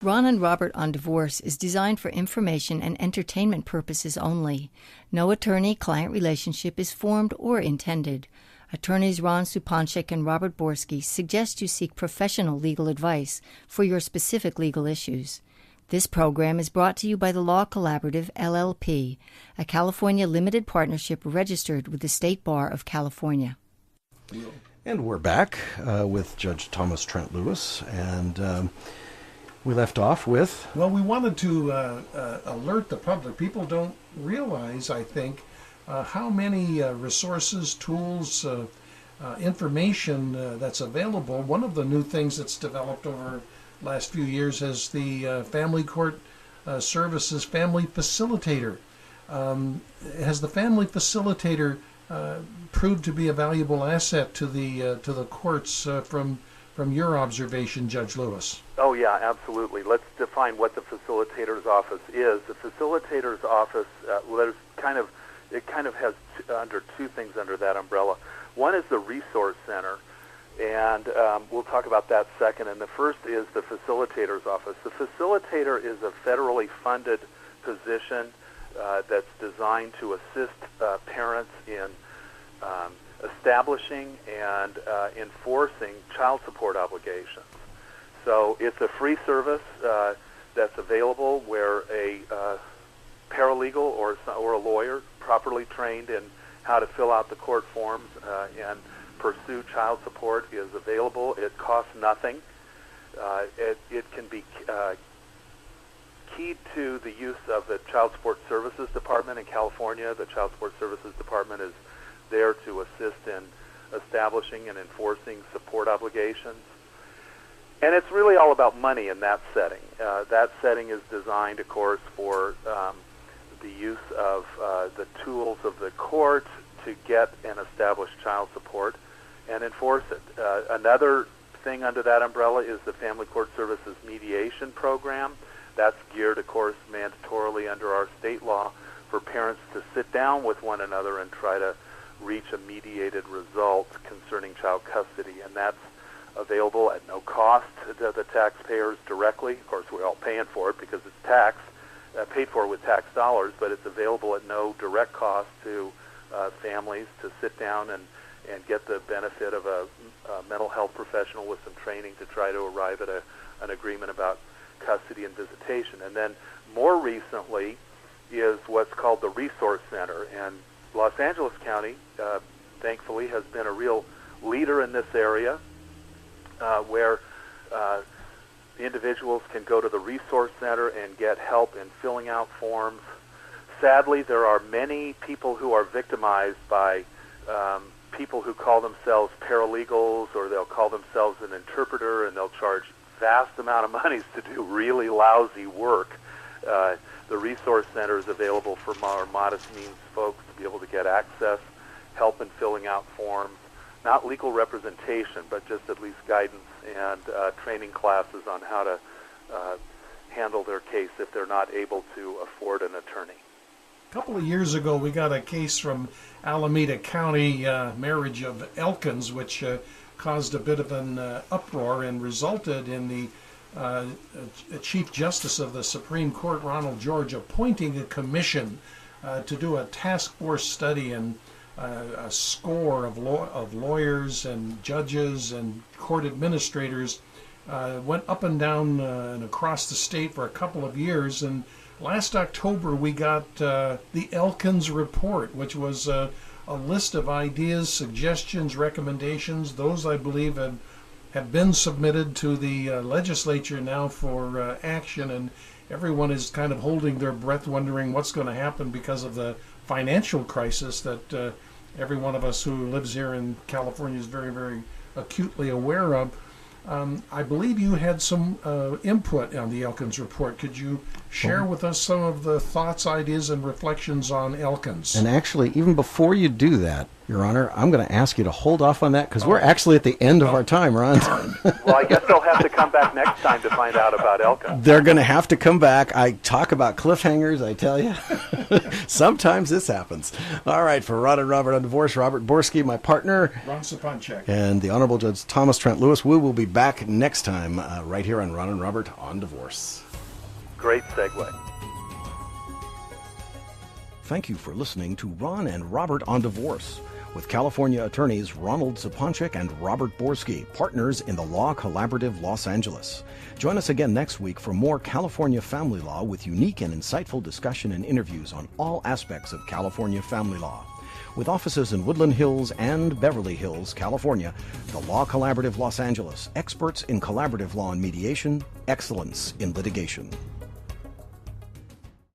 Ron and Robert on Divorce is designed for information and entertainment purposes only. No attorney-client relationship is formed or intended. Attorneys Ron Supanchik and Robert Borski suggest you seek professional legal advice for your specific legal issues. This program is brought to you by the Law Collaborative, LLP, a California limited partnership registered with the State Bar of California. And we're back with Judge Thomas Trent Lewis, and we left off with... Well, we wanted to alert the public. People don't realize, I think, how many resources, tools, information that's available. One of the new things that's developed over the last few years is the Family Court Services Family Facilitator. Has the Family Facilitator proved to be a valuable asset to the courts from your observation, Judge Lewis? Oh yeah, absolutely. Let's define what the facilitator's office is. The facilitator's office, it kind of has under two things under that umbrella. One is the resource center, and we'll talk about that second. And the first is the facilitator's office. The facilitator is a federally funded position that's designed to assist parents in establishing and enforcing child support obligations. So it's a free service that's available where a paralegal or a lawyer properly trained in how to fill out the court forms and pursue child support is available. It costs nothing. It can be keyed to the use of the Child Support Services Department in California. The Child Support Services Department is there to assist in establishing and enforcing support obligations. And it's really all about money in that setting. That setting is designed, of course, for the use of the tools of the court to get and establish child support and enforce it. Another thing under that umbrella is the Family Court Services Mediation Program. That's geared, of course, mandatorily under our state law for parents to sit down with one another and try to reach a mediated result concerning child custody. And that's available at no cost to the taxpayers directly. Of course, we're all paying for it because it's paid for with tax dollars, but it's available at no direct cost to families to sit down and get the benefit of a mental health professional with some training to try to arrive at an agreement about custody and visitation. And then more recently is what's called the Resource Center. And Los Angeles County, thankfully, has been a real leader in this area where individuals can go to the Resource Center and get help in filling out forms. Sadly, there are many people who are victimized by people who call themselves paralegals, or they'll call themselves an interpreter, and they'll charge vast amount of monies to do really lousy work. The Resource Center is available for more modest means folks to be able to get access, help in filling out forms, not legal representation, but just at least guidance and training classes on how to handle their case if they're not able to afford an attorney. A couple of years ago, we got a case from Alameda County, marriage of Elkins, which caused a bit of an uproar and resulted in the Chief Justice of the Supreme Court, Ronald George, appointing a commission to do a task force study, and a score of lawyers and judges and court administrators went up and down and across the state for a couple of years. And last October, we got the Elkins Report, which was a list of ideas, suggestions, recommendations. Those, I believe, have been submitted to the legislature now for action, and everyone is kind of holding their breath, wondering what's going to happen because of the financial crisis that every one of us who lives here in California is very, very acutely aware of. I believe you had some input on the Elkins Report. Could you share with us some of the thoughts, ideas, and reflections on Elkins? And actually, even before you do that, Your Honor, I'm going to ask you to hold off on that because we're actually at the end of our time, Ron. Well, I guess they'll have to come back next time to find out about Elkins. They're going to have to come back. I talk about cliffhangers, I tell you. Sometimes this happens. All right, for Ron and Robert on divorce, Robert Borski, my partner, Ron Sapanchek, and the Honorable Judge Thomas Trent Lewis. We will be back next time right here on Ron and Robert on divorce. Great segue. Thank you for listening to Ron and Robert on Divorce with California attorneys Ronald Sapanchik and Robert Borski, partners in the Law Collaborative Los Angeles. Join us again next week for more California family law with unique and insightful discussion and interviews on all aspects of California family law. With offices in Woodland Hills and Beverly Hills, California, the Law Collaborative Los Angeles, experts in collaborative law and mediation, excellence in litigation.